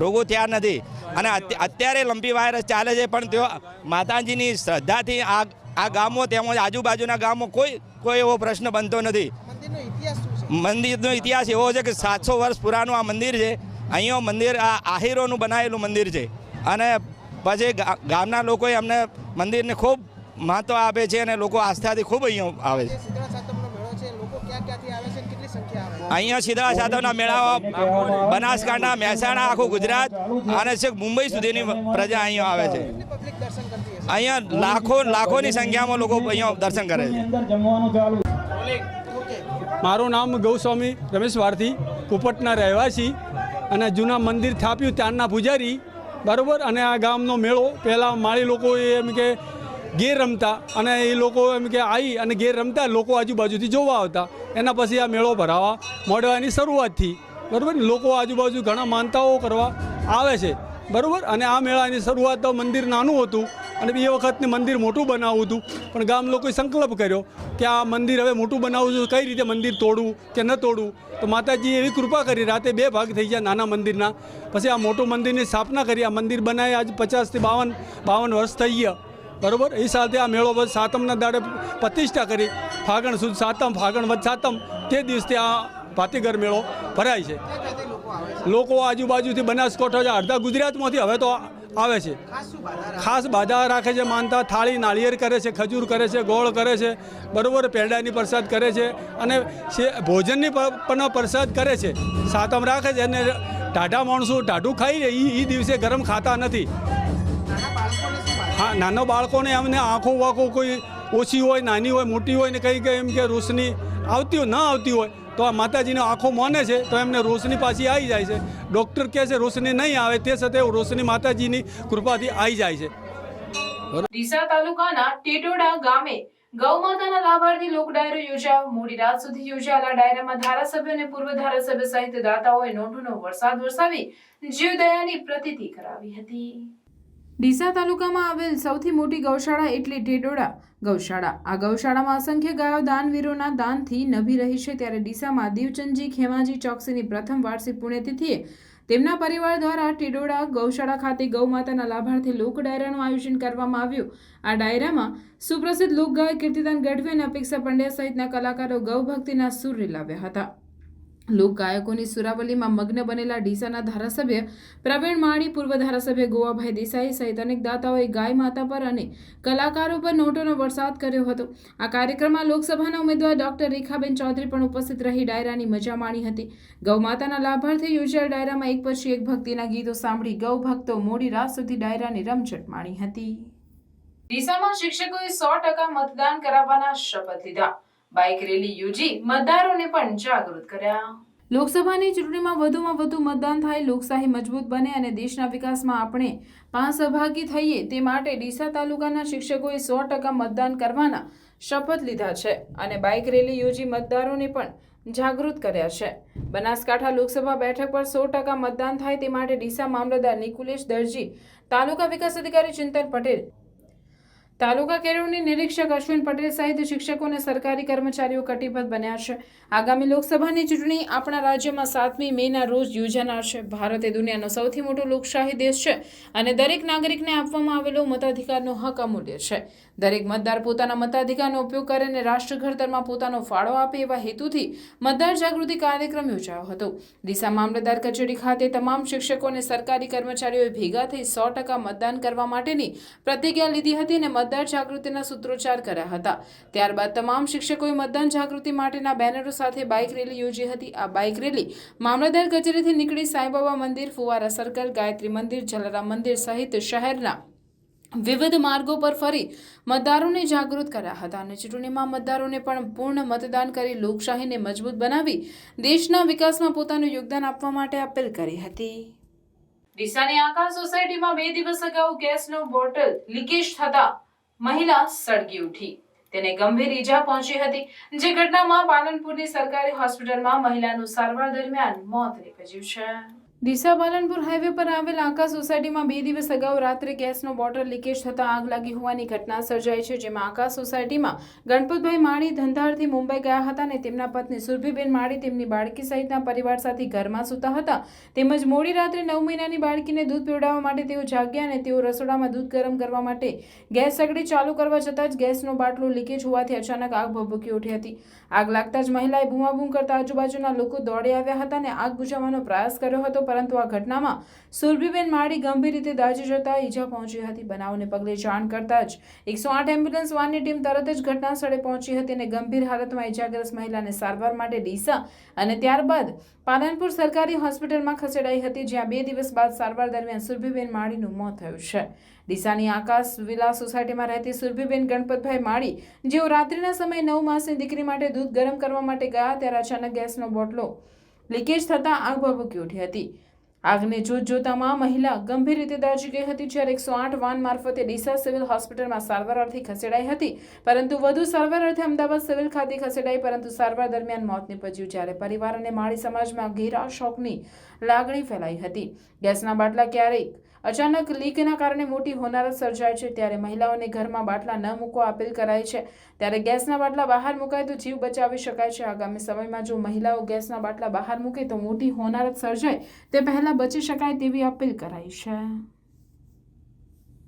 રોગો થયા નથી. અને અત્યારે લંપી વાયરસ ચાલે છે પણ તેઓ માતાજીની શ્રદ્ધાથી આ ગામો તેમજ આજુબાજુના ગામો કોઈ એવો પ્રશ્ન બનતો નથી. મંદિરનો ઇતિહાસ એવો છે કે 700 વર્ષ પુરાનું આ મંદિર છે. અહીંયા મંદિર આ આહીરોનું બનાવેલું મંદિર છે અને પછી ગામના લોકોએ અમને મંદિરને ખૂબ મહત્વ આપે છે અને લોકો આસ્થાથી ખૂબ અહીંયા આવે છે. અહીંયા શીતળા સાતમના મેળામાં બનાસકાંઠા, મહેસાણા, આખું ગુજરાત અને છેક મુંબઈ સુધીની પ્રજા અહીંયા આવે છે. અહીંયા લાખોની સંખ્યામાં લોકો અહીંયા દર્શન કરે છે. મારું નામ ગૌસ્વામી રમેશ ભારતી, કુપટના રહેવાસી અને જૂના મંદિર થાપ્યું ત્યારના પૂજારી. બરાબર. અને આ ગામનો મેળો પહેલાં માળી લોકો એમ કે ગેર રમતા અને એ લોકો એમ કે આવી અને ગેર રમતા લોકો આજુબાજુથી જોવા આવતા. એના પછી આ મેળો ભરાવા મોડવાની શરૂઆત થઈ. બરાબર. લોકો આજુબાજુ ઘણા માનતાઓ કરવા આવે છે. બરાબર. અને આ મેળાની શરૂઆત તો મંદિર નાનું હતું અને એ વખતને મંદિર મોટું બનાવવું હતું પણ ગામ લોકોએ સંકલ્પ કર્યો કે આ મંદિર હવે મોટું બનાવવું છે. કઈ રીતે મંદિર તોડવું કે ન તોડવું. તો માતાજીએ એવી કૃપા કરી રાતે 2 ભાગ થઈ ગયા નાના મંદિરના. પછી આ મોટું મંદિરની સ્થાપના કરી. આ મંદિર બનાવી આજ 50 થી 52 વર્ષ થઈ ગયા. બરાબર. એ સાથે આ મેળો બસ સાતમના દાડે પ્રતિષ્ઠા કરી. ફાગણ સુદ સાતમ, ફાગણ વધ સાતમ તે દિવસથી આ ભાતીગર મેળો ભરાય છે. લોકો આજુબાજુથી બનાસકાંઠા અડધા ગુજરાતમાંથી હવે તો આવે છે. ખાસ બાધા રાખે છે, માનતા થાળી નાળિયેર કરે છે, ખજૂર કરે છે, ગોળ કરે છે. બરાબર. પેંડાની પ્રસાદ કરે છે અને ભોજનની પણ પ્રસાદ કરે છે. સાતમ રાખે છે અને ટાઢા માણસો ટાઢું ખાઈ લે એ દિવસે ગરમ ખાતા નથી. હા, નાના બાળકોને એમને આંખો વાંખો કોઈ ઓછી હોય, નાની હોય, મોટી હોય ને કંઈ એમ કે રોશની આવતી હોય ન આવતી હોય તો આ માતાજીનો આંખો માને છે તો એમને રોશની પાછી આવી જાય છે. ડૉક્ટર કહે છે રોશની નહીં આવે તે છતાં રોશની માતાજીની કૃપાથી આવી જાય છે. ડીસા તાલુકાના ટેટોડા ગામે ગૌ માતાના લાભાર્થી લોક ડાયરો યોજાયો. મોડી રાત સુધી યોજાયેલા ડાયરામાં ધારાસભ્ય અને પૂર્વ ધારાસભ્ય સહિત દાતાઓએ નોંધોનો વરસાદ વરસાવી જીવદયાની પ્રતીતિ કરાવી હતી. ડીસા તાલુકામાં આવેલ સૌથી મોટી ગૌશાળા એટલે ઢેડોડા ગૌશાળા. આ ગૌશાળામાં અસંખ્ય ગાયો દાનવીરોના દાનથી નભી રહી છે. ત્યારે ડીસામાં દીવચંદજી ખેમાજી ચોકસીની પ્રથમ વાર્ષિક પુણ્યતિથિએ તેમના પરિવાર દ્વારા ટેડોડા ગૌશાળા ખાતે ગૌ માતાના લાભાર્થી લોક ડાયરાનું આયોજન કરવામાં આવ્યું. આ ડાયરામાં સુપ્રસિદ્ધ લોકગાયક કીર્તિદાન ગઢવી અને અપેક્ષા પંડ્યા સહિતના કલાકારો ગૌભક્તિના સૂર રેલાવ્યા હતા. લોક ગાયકોની સુરાવલીમાં મગ્ન બનેલા ડીસાના ધારાસભ્ય પ્રવીણ માળી, પૂર્વ ધારાસભ્ય ગોવાભાઈ દેસાઈ સહિત અનેક દાતાઓએ ગાય માતા પર અને કલાકારો પર નોટોનો વરસાદ કર્યો હતો. આ કાર્યક્રમમાં લોકસભાના ઉમેદવાર ડોક્ટર રેખાબેન ચૌધરી પણ ઉપસ્થિત રહી ડાયરાની મજા માણી હતી. ગૌ માતાના લાભાર્થી યોજાયેલ ડાયરામાં એક પછી એક ભક્તિના ગીતો સાંભળી ગૌ ભક્તો મોડી રાત સુધી ડાયરાની રમઝટ માણી હતી. ડીસામાં શિક્ષકોએ 100% મતદાન કરાવવાના શપથ લીધા. બાઇક રેલી યોજી મતદારોને પણ જાગૃત કર્યા. લોકસભાની ચૂંટણીમાં વધુમાં વધુ મતદાન થાય, લોકશાહી મજબૂત બને અને દેશના વિકાસમાં આપણે પણ સહભાગી થઈએ તે માટે ડીસા તાલુકાના શિક્ષકોએ 100% મતદાન કરવાના શપથ લીધા છે અને બાઇક રેલી યોજી મતદારોને પણ જાગૃત કર્યા છે. બનાસકાંઠા લોકસભા બેઠક પર 100% મતદાન થાય તે માટે ડીસા મામલતદાર નિકુલેશ દરજી, તાલુકા વિકાસ અધિકારી ચિંતન પટેલ, તાલુકા કેળવણી નિરીક્ષક અશ્વિન પટેલ સહિત શિક્ષકો અને સરકારી કર્મચારીઓ કટિબદ્ધ બન્યા છે. આગામી લોકસભાની ચૂંટણી આપણા રાજ્યમાં 7મી મેના રોજ યોજાનાર છે. ભારત એ દુનિયાનો સૌથી મોટો લોકશાહી દેશ છે અને દરેક નાગરિકને આપવામાં આવેલો મતાધિકારનો હક અમૂલ્ય છે. દરેક મતદાર પોતાના મતાધિકારનો ઉપયોગ કરે અને રાષ્ટ્ર ઘડતરમાં પોતાનો ફાળો આપે એવા હેતુથી મતદાર જાગૃતિ કાર્યક્રમ યોજાયો હતો. ડીસા મામલતદાર કચેરી ખાતે તમામ શિક્ષકો અને સરકારી કર્મચારીઓએ ભેગા થઈ 100% મતદાન કરવા માટેની પ્રતિજ્ઞા લીધી હતી અને મતદાર જાગૃતિના સૂત્રોચ્ચાર કર્યા હતા. ત્યારબાદ તમામ શિક્ષકોએ મતદાન જાગૃતિ માટેના બેનરો સાથે બાઇક રેલી યોજી હતી. આ બાઇક રેલી મામલતદાર કચેરીથી નીકળી સાંઈબાબા મંદિર, ફુવારા સર્કલ, ગાયત્રી મંદિર, જલારામ મંદિર સહિત શહેરના વિવિધ માર્ગો પર ફરી મતદારોને જાગૃત કર્યા હતા અને ચૂંટણીમાં મતદારોને પણ પૂર્ણ મતદાન કરી લોકશાહીને મજબૂત બનાવી દેશના વિકાસમાં પોતાનું યોગદાન આપવા માટે અપીલ કરી હતી. ડીસાની આકાશ સોસાયટીમાં 2 દિવસ અગાઉ ગેસનો બોટલ લીકેજ થતા મહિલા સળગી ઉઠી. તેને ગંભીર ઈજા પહોંચી હતી. જે ઘટનામાં પાલનપુરની સરકારી હોસ્પિટલમાં મહિલાનું સારવાર દરમિયાન મોત નીપજ્યું છે. ડીસા પાલનપુર હાઈવે પર આવેલ આકાશ સોસાયટીમાં 2 દિવસ અગાઉ રાત્રે ગેસનો બોટલ લીકેજ થતા આગ લાગી હોવાની ઘટના સર્જાઈ છે. જેમાં આકાશ સોસાયટીમાં ગણપતભાઈ માળી ધંધારથી મુંબઈ ગયા હતા અને તેમના પત્ની સુરભીબેન માળી તેમની બાળકી સહિતના પરિવાર સાથે ઘરમાં સૂતા હતા. તેમજ મોડી રાત્રે 9 મહિનાની બાળકીને દૂધ પીવડાવવા માટે તેઓ જાગ્યા અને તેઓ રસોડામાં દૂધ ગરમ કરવા માટે ગેસ સગડી ચાલુ કરવા જતાં જ ગેસનો બાટલો લીકેજ હોવાથી અચાનક આગ ભભૂકી ઉઠી હતી. આગ લાગતા જ મહિલાએ બૂમાબૂમ કરતા આજુબાજુના લોકો દોડી આવ્યા હતા અને આગ બુઝાવવાનો પ્રયાસ કર્યો હતો, પરંતુ આ ઘટનામાં સુરભીબેન માળી ગંભીર રીતે દાઝી જતા ઈજા પહોંચી હતી. બનાવને પગલે જાણ કરતા જ 108 એમ્બ્યુલન્સ વાનની ટીમ તરત જ ઘટના સ્થળે પહોંચી હતી અને ગંભીર હાલતમાં ઈજાગ્રસ્ત મહિલાને સારવાર માટે ડીસા અને ત્યારબાદ પાલનપુર સરકારી હોસ્પિટલમાં ખસેડાઈ હતી, જ્યાં 2 દિવસ બાદ સારવાર દરમિયાન સુરભીબેન માળીનું મોત થયું છે. ડીસાની આકાશ વિલા સોસાયટીમાં રહેતી સુરભીબેન ગણપતભાઈ માળી, જેઓ રાત્રિના સમયે 9 માસની દીકરી માટે દૂધ ગરમ કરવા માટે ગયા ત્યારે અચાનક ગેસનો બોટલો લીકેજ થતાં આગ ભભૂકી ઉઠી હતી. આગને જોતામાં મહિલા ગંભીર રીતે દાઝી ગઈ હતી, જ્યારે 108 વાન મારફતે ડીસા સિવિલ હોસ્પિટલમાં સારવાર અર્થે ખસેડાઈ હતી, પરંતુ વધુ સારવાર અર્થે અમદાવાદ સિવિલ ખાતે ખસેડાઈ, પરંતુ સારવાર દરમિયાન મોત નીપજ્યું. જ્યારે પરિવાર અને માળી સમાજમાં ઘેરા શોકની લાગણી ફેલાઈ હતી. ગેસના બાટલા ક્યારેક અચાનક લીકના કારણે મોટી હોનારત સર્જાય છે, ત્યારે મહિલાઓને ઘરમાં બાટલા ન મૂકવા અપીલ કરાઈ છે. ત્યારે ગેસના બાટલા બહાર મુકાય તો જીવ બચાવી શકાય છે. આગામી સમયમાં જો મહિલાઓ ગેસના બાટલા બહાર મૂકે તો મોટી હોનારત સર્જાય તે પહેલા બચી શકાય તેવી અપીલ કરાઈ છે.